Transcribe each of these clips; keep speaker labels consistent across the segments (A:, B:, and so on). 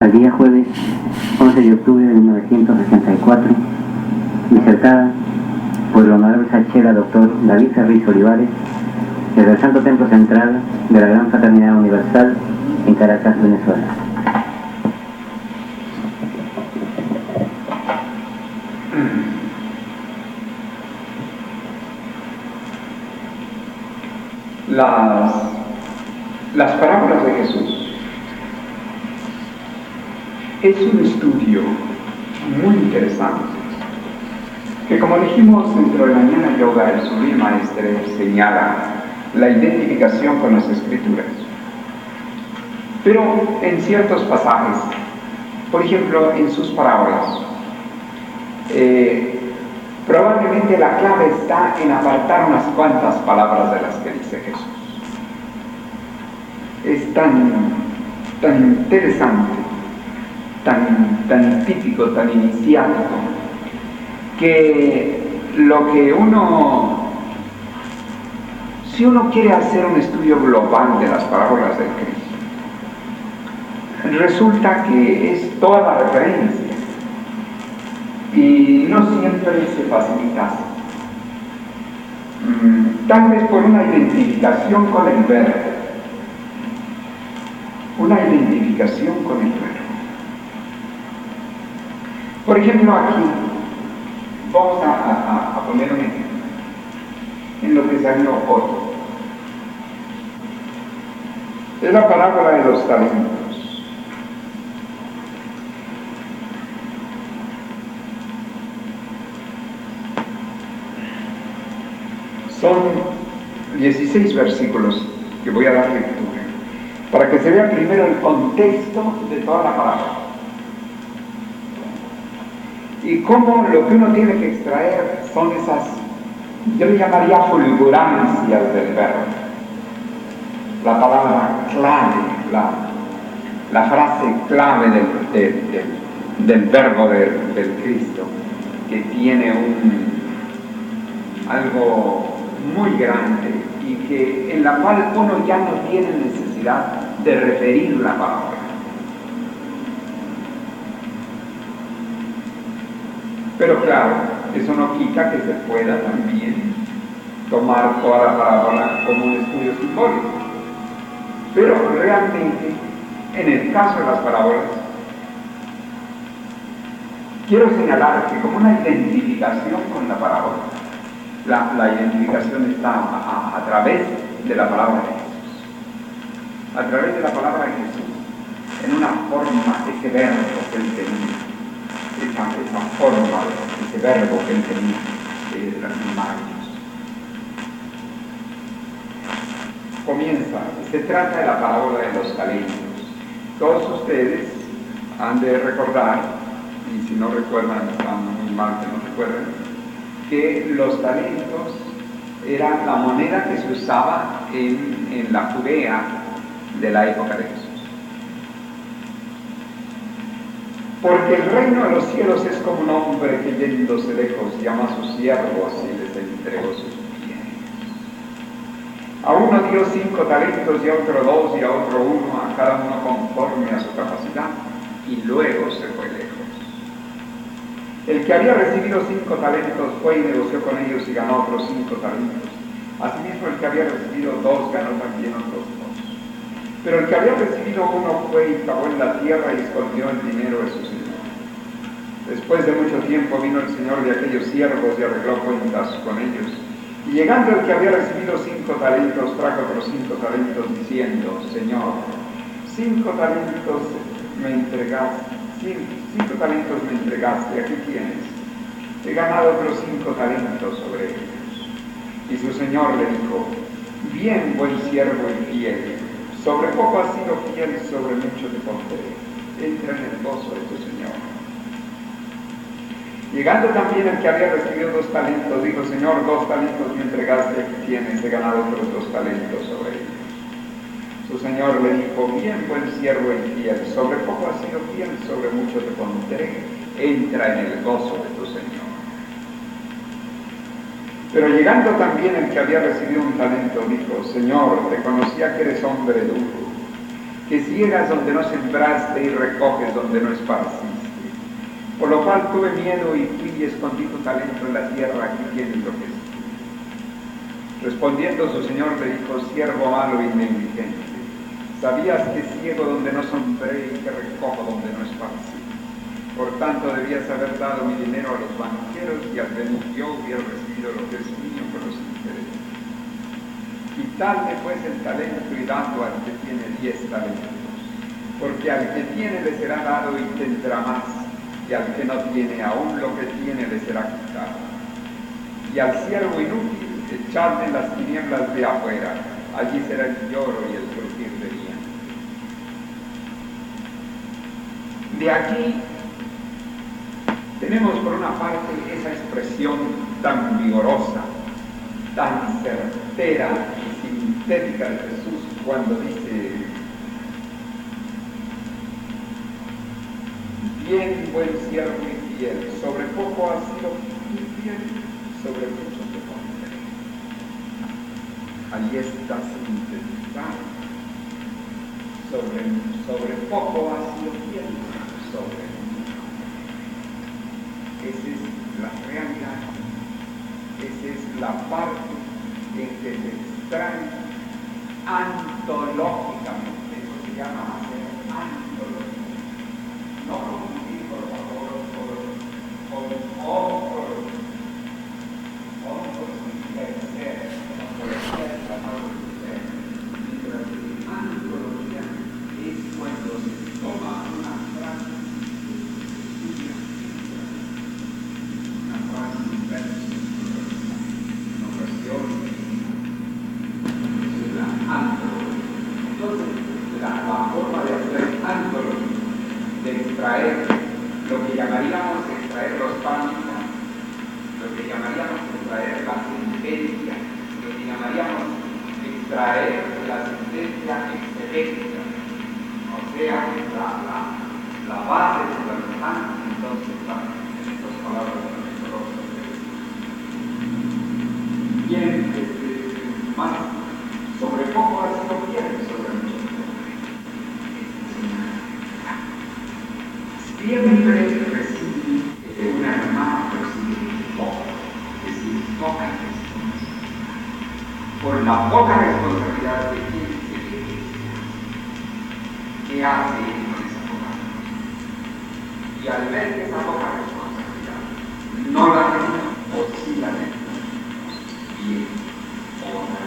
A: Al día jueves 11 de octubre de 1964, disertada por el honorable Sachera Dr. David Ferriz Olivares, desde el Santo Templo Central de la Gran Fraternidad Universal en Caracas, Venezuela.
B: Las parábolas de Jesús es un estudio muy interesante que, como dijimos dentro de Mañana Yoga, el Sublime Maestre señala la identificación con las Escrituras, pero en ciertos pasajes, por ejemplo en sus parábolas, probablemente la clave está en apartar unas cuantas palabras de las que dice Jesús. Es tan interesante, tan típico, tan iniciático, que si uno quiere hacer un estudio global de las parábolas del Cristo, resulta que es toda la referencia y no siempre se facilita así. Tal vez por una identificación con el verbo, Por ejemplo, aquí vamos a poner un ejemplo en lo que salió hoy. Es la parábola de los talentos. Son 16 versículos que voy a dar lectura, para que se vea primero el contexto de toda la parábola y cómo lo que uno tiene que extraer son esas, yo le llamaría fulgurancias del verbo, la palabra clave, la frase clave del verbo del Cristo, que tiene algo muy grande y en la cual uno ya no tiene necesidad de referir la palabra. Pero claro, eso no quita que se pueda también tomar toda la parábola como un estudio simbólico. Pero realmente, en el caso de las parábolas, quiero señalar que como una identificación con la parábola, la identificación está a través de la palabra de Jesús. A través de la palabra de Jesús, en una forma, ese verbo que él tenía, esa forma, ese verbo que él tenía, era maravilloso. Comienza, se trata de la parábola de los talentos. Todos ustedes han de recordar, y si no recuerdan, están muy mal que no recuerden, que los talentos eran la moneda que se usaba en la Judea de la época de Jesús. Porque el reino de los cielos es como un hombre que yéndose lejos llama a sus siervos y les entregó sus bienes. A uno dio 5 talentos y a otro 2 y a otro 1, a cada uno conforme a su capacidad, y luego se fue lejos. El que había recibido 5 talentos fue y negoció con ellos y ganó otros 5 talentos. Asimismo, el que había recibido 2 ganó también otros 2. Pero el que había recibido 1 fue y cavó en la tierra y escondió el dinero de su señor. Después de mucho tiempo vino el señor de aquellos siervos y arregló cuentas con ellos. Y llegando el que había recibido 5 talentos, trajo otros 5 talentos, diciendo: Señor, 5 talentos me entregaste, 5 talentos me entregaste, aquí tienes. He ganado otros 5 talentos sobre ellos. Y su señor le dijo: bien, buen siervo y fiel, sobre poco has sido fiel, sobre mucho te pondré. Entra en el gozo de tu señor. Llegando también el que había recibido 2 talentos, dijo: Señor, 2 talentos me entregaste, aquí tienes, he ganado otros 2 talentos sobre ellos. Su señor le dijo: bien, buen siervo y fiel, sobre poco has sido fiel, sobre mucho te pondré. Entra en el gozo de tu señor. Pero llegando también el que había recibido 1 talento, dijo: Señor, te conocía que eres hombre duro, que ciegas donde no sembraste y recoges donde no esparciste. Por lo cual tuve miedo y fui y escondí tu talento en la tierra, aquí tienes lo que es. Respondiendo su señor le dijo: siervo malo y negligente, sabías que ciego donde no sembré y que recojo donde no esparcí. Por tanto debías haber dado mi dinero a los banqueros y al venir yo hubiera recibido lo que es mío con los intereses. Quitadle pues el talento y dadlo al que tiene 10 talentos, porque al que tiene le será dado y tendrá más, y al que no tiene aún lo que tiene le será quitado. Y al siervo inútil echadle en las tinieblas de afuera, allí será el lloro y el crujir de dientes. De aquí tenemos por una parte esa expresión tan vigorosa, tan certera y sintética de Jesús cuando dice: bien, buen siervo y fiel, sobre poco has sido fiel, sobre mucho te pondré. Ahí está sintetizado. Sobre poco has sido fiel, sobre mucho. Esa es la realidad, esa es la parte en que se extrae antológicamente, eso se llama hacer antología. No confundir, por favor, con otros significa el ser, ontología es la palabra del ser, mientras que antología es cuando se toma una frase, extraer lo que llamaríamos extraer los pánimas, lo que llamaríamos extraer la sentencia, lo que llamaríamos extraer la sentencia exegetica, o sea, la base de la verdad. Entonces, en estas palabras bien, más sobre poco ha sido bien, sobre mucho. Siempre recibí de una hermana, recibí poco, es decir, poca responsabilidad. Por la poca responsabilidad de quien se le dice, ¿qué hace él con esa poca responsabilidad? Y al ver que esa poca responsabilidad no la tiene, o sí la tiene, bien, otra.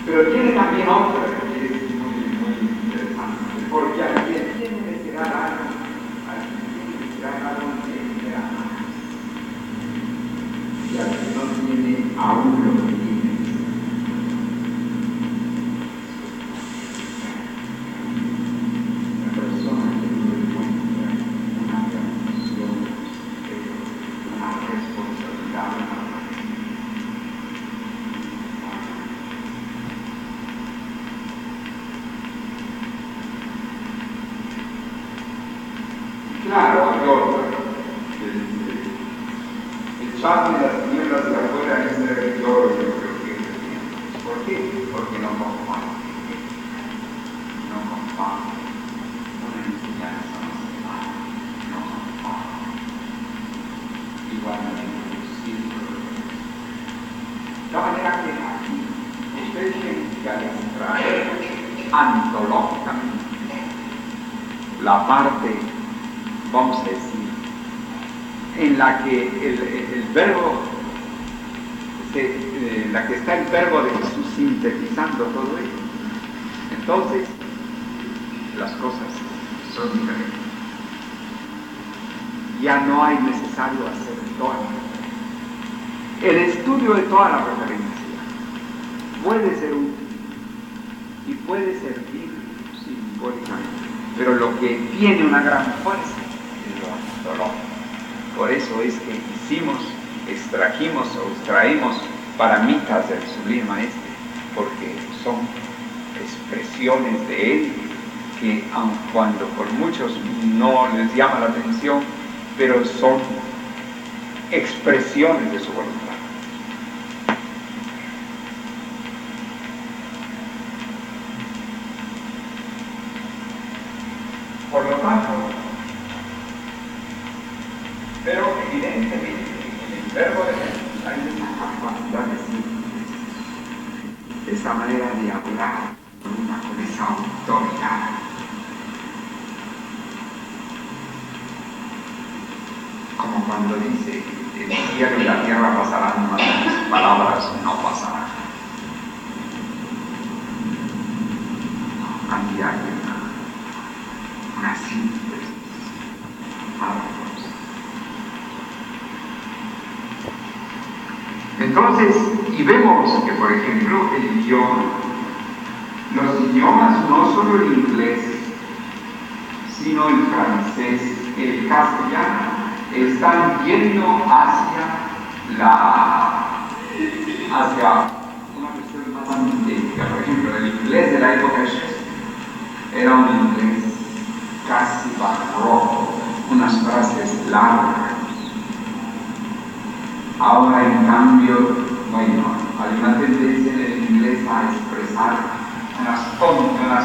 B: Pero tiene también otra que es muy interesante, porque al que tiene le será dado, tendrá más. Y al que no tiene, aún lo que tiene. La persona que no encuentra una relación, una responsabilidad, claro, yo, echarle las tinieblas de afuera es ser el lloro de lo que tiene. ¿Por qué? Porque no comparte. No comparte. Una enseñanza no comparte. Igualmente, sí. De manera que aquí usted tiene que extraer antológicamente la parte, vamos a decir, en la que el verbo, la que está el verbo de Jesús sintetizando todo ello. Entonces, las cosas son diferentes. Ya no hay necesario hacer toda la referencia. El estudio de toda la referencia puede ser útil y puede servir simbólicamente, pero lo que tiene una gran fuerza es lo antológico. Por eso es que extrajimos o extraemos paramitas del sublime maestre, porque son expresiones de él que, aun cuando por muchos no les llama la atención, pero son expresiones de su voluntad. Por lo tanto, pero evidentemente en el verbo de Jesús hay esa capacidad de síntesis, esa manera de hablar con esa autoridad. Como cuando dice, el cielo y la tierra pasarán, mas mis palabras no pasarán. Aquí hay una síntesis maravillosa. Entonces, y vemos que, por ejemplo, el idioma, los idiomas, no solo el inglés, sino el francés, el castellano, están yendo hacia una versión más sintética. Por ejemplo, el inglés de la época de Shakespeare era un inglés casi barroco, unas frases largas. Ahora, en cambio, bueno, hay una tendencia en el inglés a expresar unas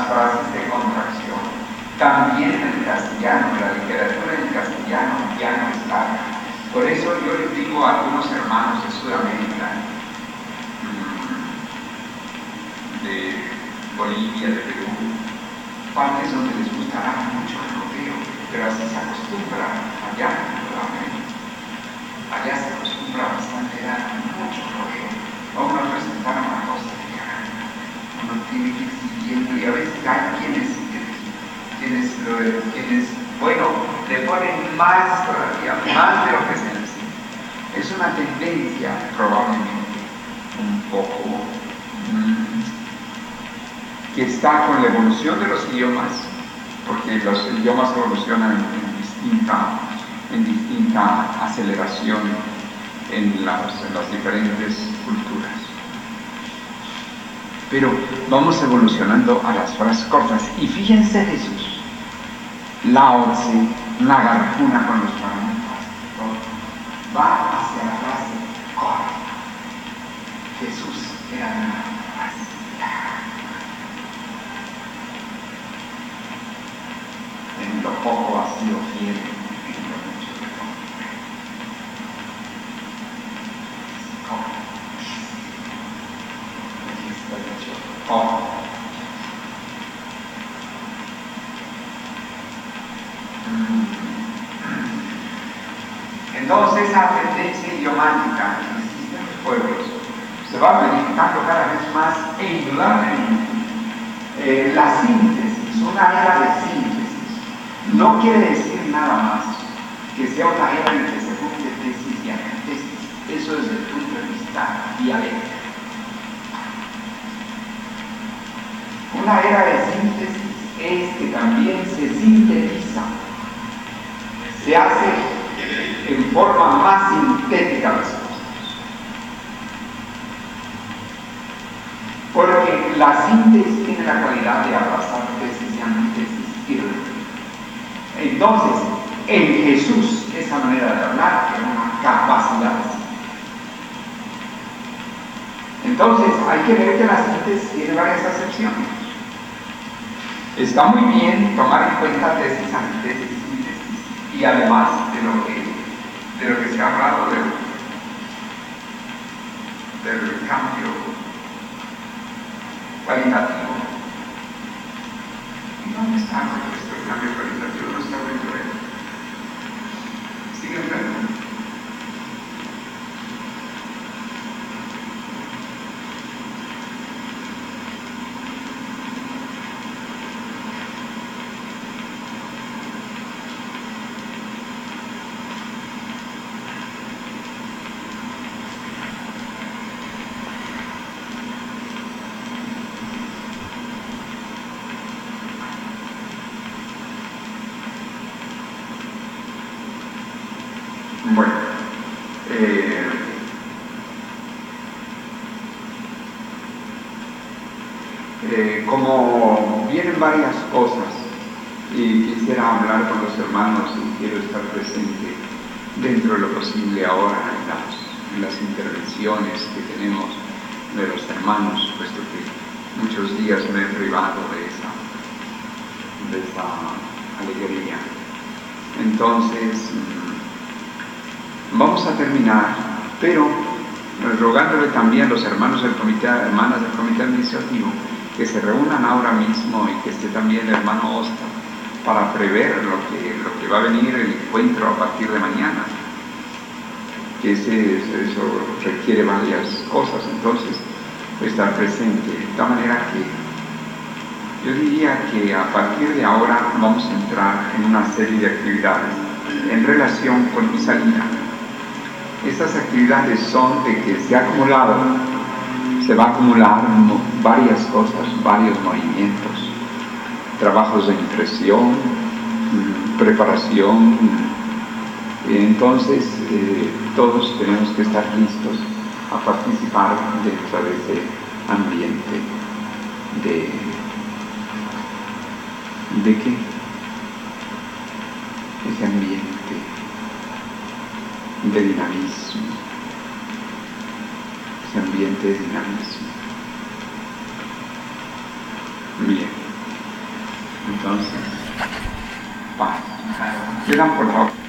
B: frases de contracción. También en el castellano, la literatura en castellano ya no está. Por eso yo les digo a algunos hermanos de Sudamérica, de Bolivia, de Perú, partes donde les gustará mucho el rodeo, pero así se acostumbra allá en Sudamérica. Allá se acostumbra bastante a dar mucho rodeo. A uno presentar una cosa que uno tiene que ir siguiendo, y a veces hay quienes bueno, le ponen más todavía, más de lo que se necesita. Es una tendencia probablemente un poco que está con la evolución de los idiomas, porque los idiomas evolucionan en distinta aceleración en las diferentes culturas. Pero vamos evolucionando a las frases cortas. Y fíjense Jesús, Lao Tse, una garfuna con los parámetros, va hacia la frase corta. Jesús era una frase larga. En lo poco ha sido fiel, en lo mucho te pondré. Corta. Aquí está dicho corta. Entonces esa tendencia idiomática que existe en los pueblos se va verificando cada vez más e indudablemente la síntesis, una era de síntesis, no quiere decir nada más que sea una era en que se junte tesis y antítesis. Eso desde el punto de vista dialéctico. Una era de síntesis es que también se sintetiza, se hace en forma más sintética las cosas. Porque la síntesis tiene la cualidad de abrazar tesis y antítesis y repetir. Entonces, en Jesús, esa manera de hablar tiene una capacidad de síntesis. Entonces, hay que ver que la síntesis tiene varias acepciones. Está muy bien tomar en cuenta tesis, antítesis, síntesis, y además de lo que se ha hablado del cambio cualitativo. ¿Y dónde está nuestro cambio cualitativo? No está dentro de él. ¿Siguen viendo? Bueno, como vienen varias cosas y quisiera hablar con los hermanos y quiero estar presente dentro de lo posible ahora en las intervenciones que tenemos de los hermanos, puesto que muchos días me he privado de esa alegría. Entonces, vamos a terminar, pero rogándole también a los hermanos del comité, hermanas del comité administrativo, que se reúnan ahora mismo y que esté también el hermano Osta para prever lo que va a venir el encuentro a partir de mañana, que eso requiere varias cosas, entonces estar presente, de tal manera que yo diría que a partir de ahora vamos a entrar en una serie de actividades en relación con mi salida. Estas actividades son de que se va a acumular varias cosas, varios movimientos, trabajos de impresión, preparación. Entonces, todos tenemos que estar listos a participar dentro de ese ambiente ¿de qué? Ese ambiente de dinamismo, ese ambiente de dinamismo. Bien, entonces, paz. Quedan por favor.